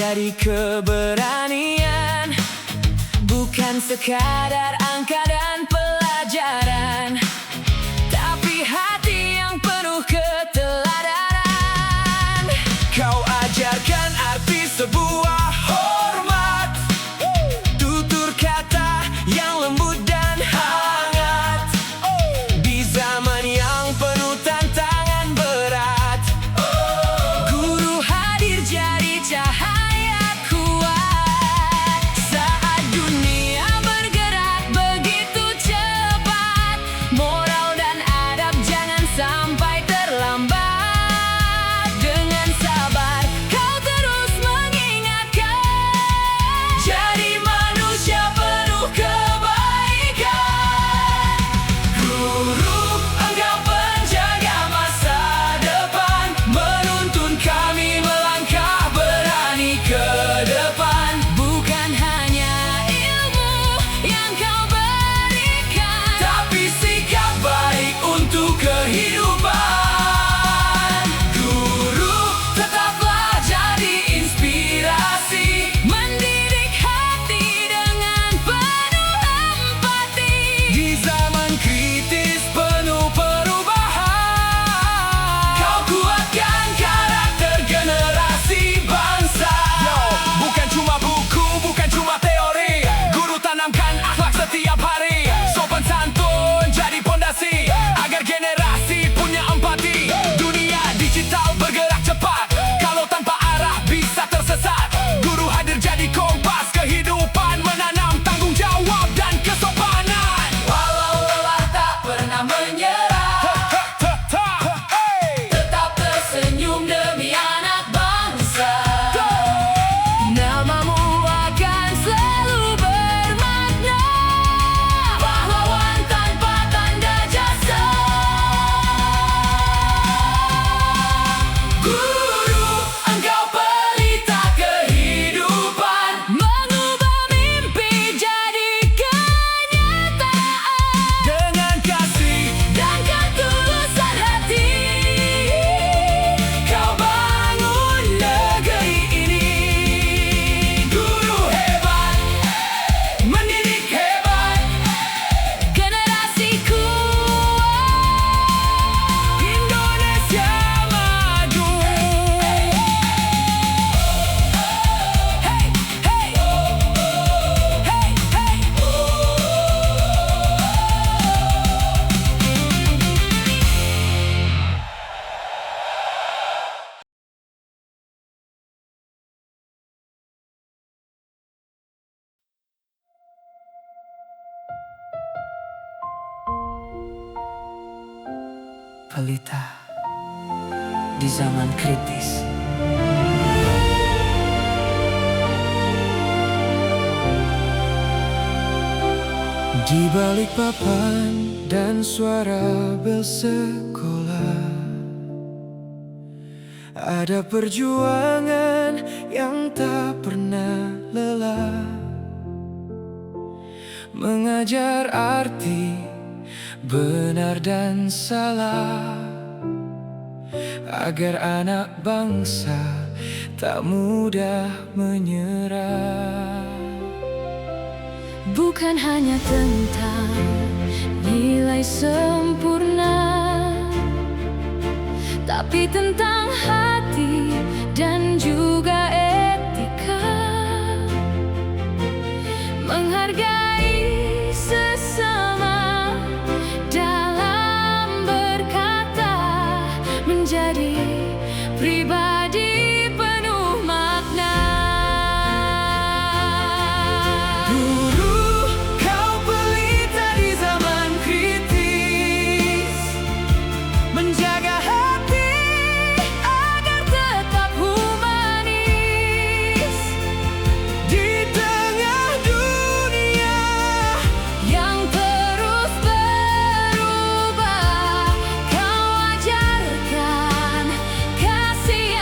jadi keberanian, bukan sekadar angka dan pelajaran, tapi hati yang penuh keteladanan. Kau ajarkan arti sebuah hormat, tutur kata yang lembut dan hangat, di zaman yang penuh tantangan berat. Guru hadir jadi cahaya kuat saat dunia bergerak begitu cepat. Moral dan adab jangan sampai terlambat. Dengan sabar kau terus mengingatkan, jadi manusia penuh kebaikan. Guru, engkau penjaga masa depan, menuntun kami melangkah berani ke depan. Bukan hanya ilmu yang kau berikan, tapi sikap baik untuk kehidupan. Guru, tetaplah jadi inspirasi, mendidik hati dengan penuh empati. Di zaman kritis penuh perubahan, kau kuatkan karakter generasi bangsa. Bukan cuma buku, bukan cuma teori, guru tanamkan akhlak setiap hari. Sopan santun jadi pondasi, agar generasi punya empati. Dunia digital bergerak cepat, kalau tanpa arah bisa tersesat. Guru hadir jadi kompas kehidupan, menanam tanggung jawab dan kesopanan. Walau lelah tak pernah menyerah, tetap tersenyum demi anak bangsa. Namamu akan selalu bermakna, pahlawan tanpa tanda jasa. Guru, engkau pelita kehidupan, mengubah mimpi jadi kenyataan. Dengan kasih dan ketulusan hati, kau bangun negeri ini. Guru hebat, mendidik hebat, generasi kuat, Indonesia maju. Hey, hey, hey, hey. Pelita di zaman kritis. Di balik papan dan suara bel sekolah, ada perjuangan yang tak pernah lelah, mengajar arti benar dan salah, agar anak bangsa tak mudah menyerah. Bukan hanya tentang nilai sempurna, tapi tentang hati dan juga etika, menghargai sesama dalam berkata, menjadi pribadi penuh makna. Guru, kau pelita di zaman kritis, menjaga hati Agar tetap humanis di tengah dunia yang terus berubah. Kau ajarkan kasih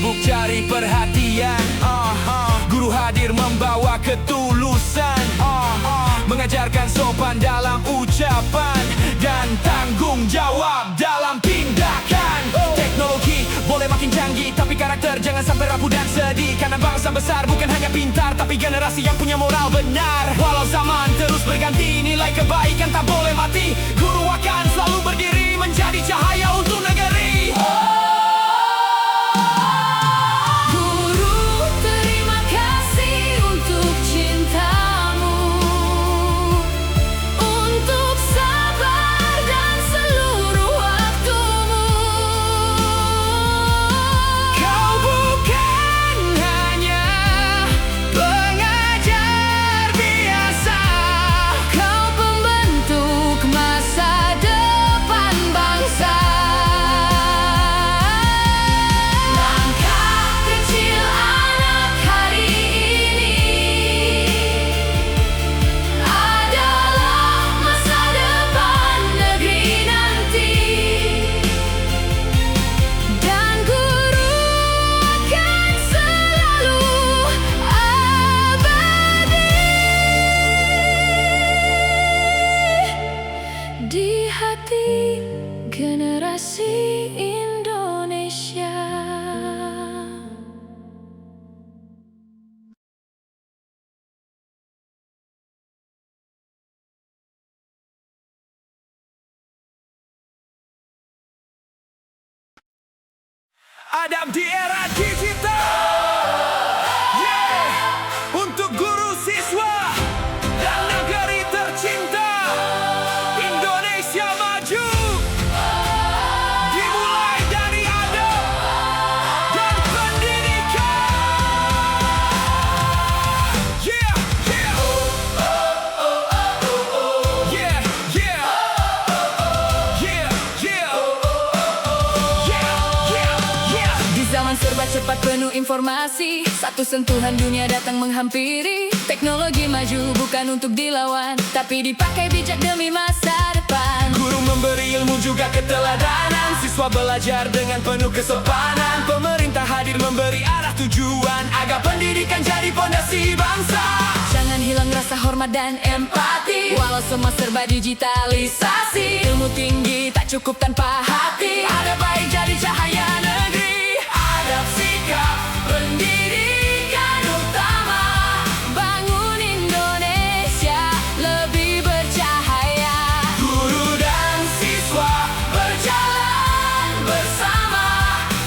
sibuk cari perhatian. Guru hadir membawa ketulusan, mengajarkan sopan dalam ucapan dan tanggung jawab dalam tindakan. Teknologi boleh makin canggih, tapi karakter jangan sampai rapuh dan sedih. Karena bangsa besar bukan hanya pintar, tapi generasi yang punya moral benar. Walau zaman terus berganti, nilai kebaikan tak boleh mati. Guru akan selalu berdiri menjadi cahaya untuk negeri. Guru, terima kasih untuk cintamu, untuk sabar dan seluruh waktumu. Kau bukan hanya pengajar biasa, Kau pembentuk masa depan bangsa. Langkah kecil anak hari ini adalah masa depan negeri nanti. Dan guru akan selalu abadi di hati generasi Indonesia. Adam di era digital. Untuk guru, siswa, dan negeri tercinta, Indonesia maju. Dimulai dari adab dan pendidikan. Yeah, yeah. Yeah, yeah. Yeah, yeah. Di zaman serba cepat penuh informasi, satu sentuhan dunia datang menghampiri. Teknologi maju bukan untuk dilawan, tapi dipakai bijak demi masa depan. Guru memberi ilmu juga keteladanan, siswa belajar dengan penuh kesopanan. Pemerintah hadir memberi arah tujuan, agar pendidikan jadi fondasi bangsa. Jangan hilang rasa hormat dan empati, walau semua serba digitalisasi. Ilmu tinggi tak cukup tanpa hati, Ada baik jadi cahaya negeri. Adab sikap pendidikan utama. bangun Indonesia lebih bercahaya. Guru dan siswa berjalan bersama,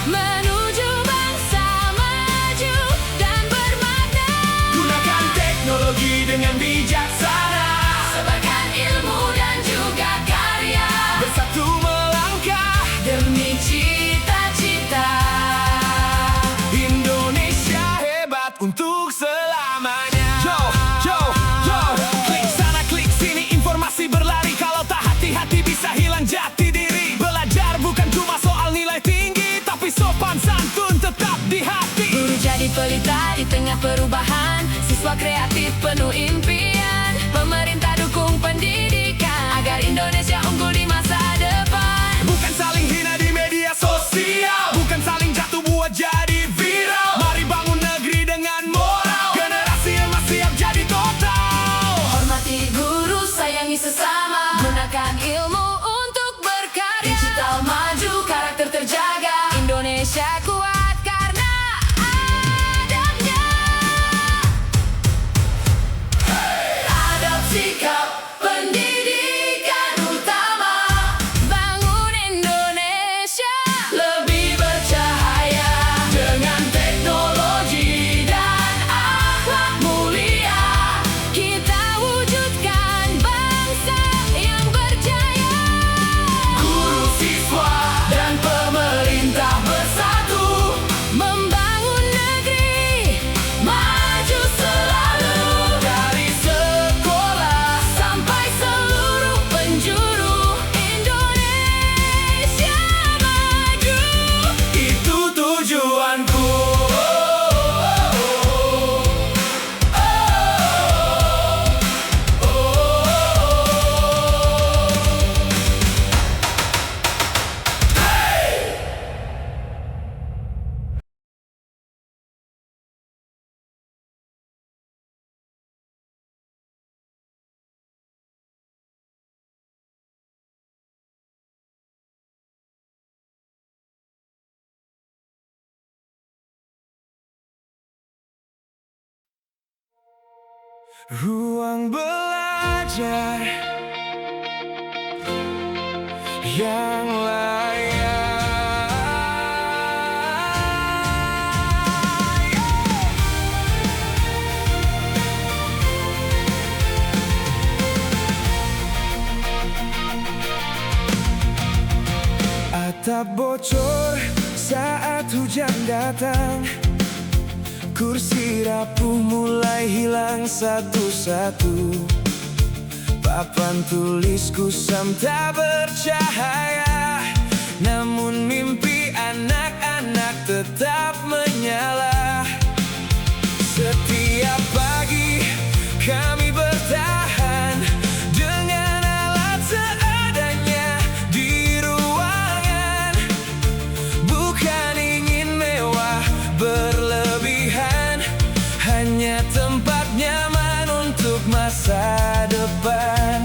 Menuju bangsa maju dan bermakna. gunakan teknologi dengan bijaksana. Sebarkan ilmu dan juga karya, Bersatu melangkah demi cita-cita. Indonesia hebat untuk selamanya. Yo, yo, yo. Klik sana, klik sini, informasi berlari. Kalau tak hati-hati bisa hilang jati diri. Belajar bukan cuma soal nilai tinggi, tapi sopan santun tetap di hati. Guru jadi pelita di tengah perubahan, siswa kreatif penuh impian. Pemerintah dukung pendidikan agar Indonesia unggul di masa depan. Bukan saling hina di media sosial, bukan saling jatuh buat jadi viral. Mari bangun negeri dengan moral, generasi emas siap jadi total. Hormati guru, sayangi sesama, gunakan ilmu untuk berkarya. Digital maju, karakter terjaga, Indonesia kuat karena adabnya. Ruang belajar yang layak. Atap bocor saat hujan datang, kursi rapuh mulai hilang satu-satu. Papan tulis kusam tak bercahaya, namun mimpi anak-anak tetap menyala. Setiap pagi kami bertahan dengan alat seadanya di ruangan. Bukan ingin mewah berlebihan, hanya tempat nyaman untuk masa depan.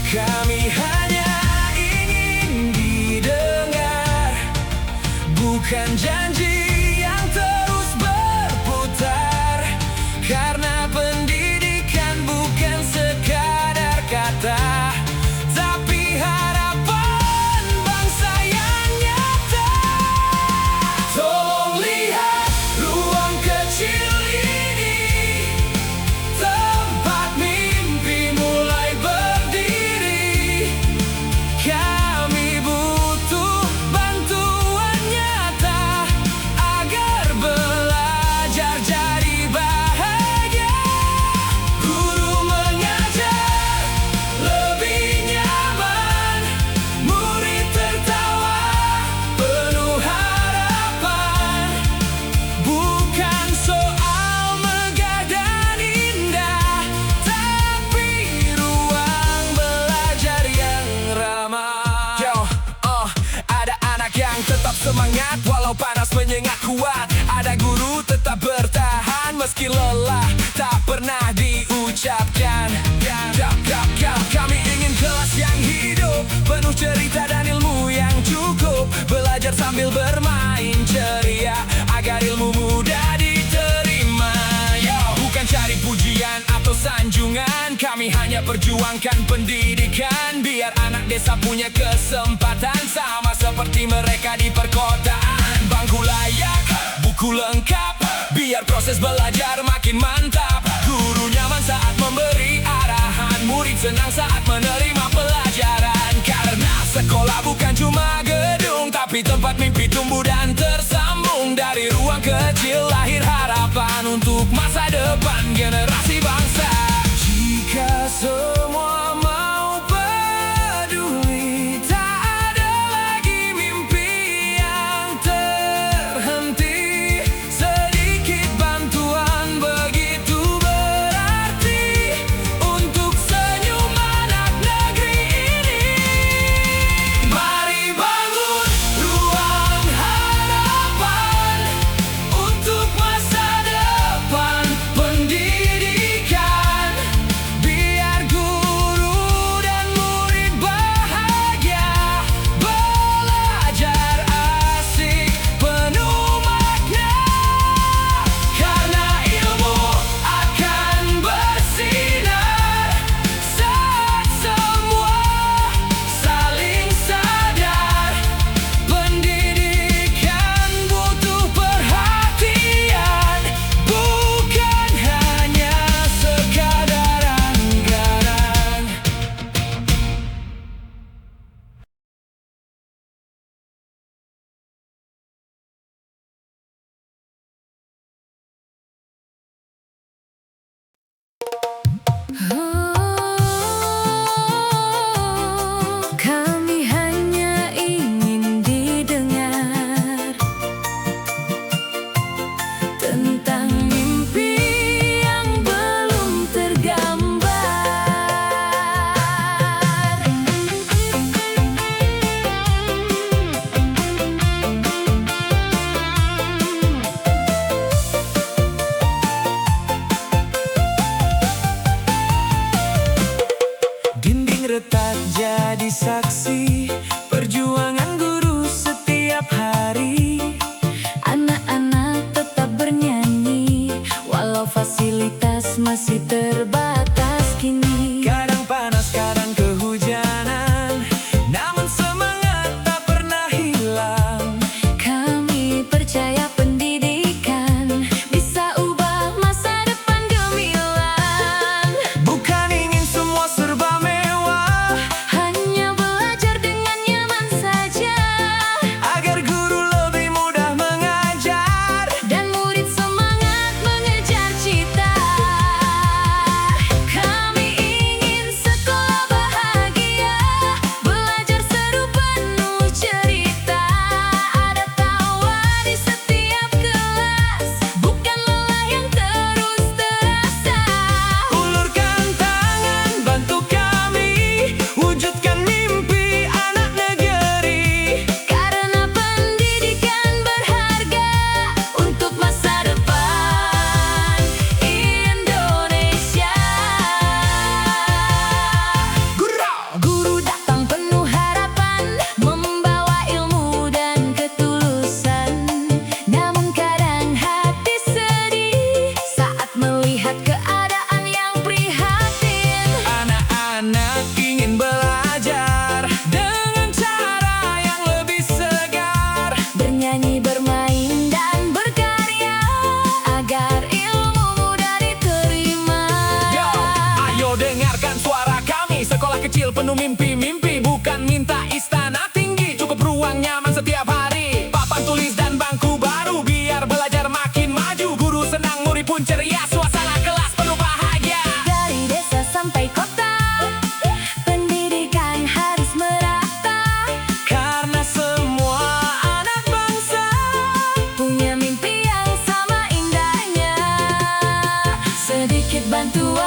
Kami hanya ingin didengar, bukan janji yang terus berputar. Karena pendidikan bukan sekadar kata, tapi harapan bangsa yang nyata. Tolong lihat ruang kecil ini, tempat mimpi mulai berdiri. Kami butuh bantuan nyata agar belajar jadi bahagia. Guru mengajar lebih nyaman, murid tertawa penuh harapan. Bukan soal megah dan indah, tapi ruang belajar yang ramah. Ada anak yang tetap semangat walau panas menyengat kuat. Ada guru tetap bertahan meski lelah tak pernah diucapkan. Kami ingin kelas yang hidup, penuh cerita dan ilmu yang cukup. Belajar sambil bermain ceria agar ilmu mudah diterima. Bukan cari pujian atau sanjungan, kami hanya perjuangkan pendidikan. Biar anak desa punya kesempatan sama seperti mereka di perkotaan. Bangku layak, buku lengkap, biar proses belajar makin mantap. Guru nyaman saat memberi arahan, murid senang saat menerima pelajaran. Karena sekolah bukan cuma gedung, tapi tempat mimpi tumbuh dan tersambung. Dari ruang kecil lahir harapan untuk masa depan generasi bangsa. Jika semua mau peduli, tak ada lagi mimpi yang terhenti. Sedikit bantuan begitu berarti untuk senyum anak negeri ini. Mari bangun ruang harapan untuk masa depan pendidikan. Biar guru bantuan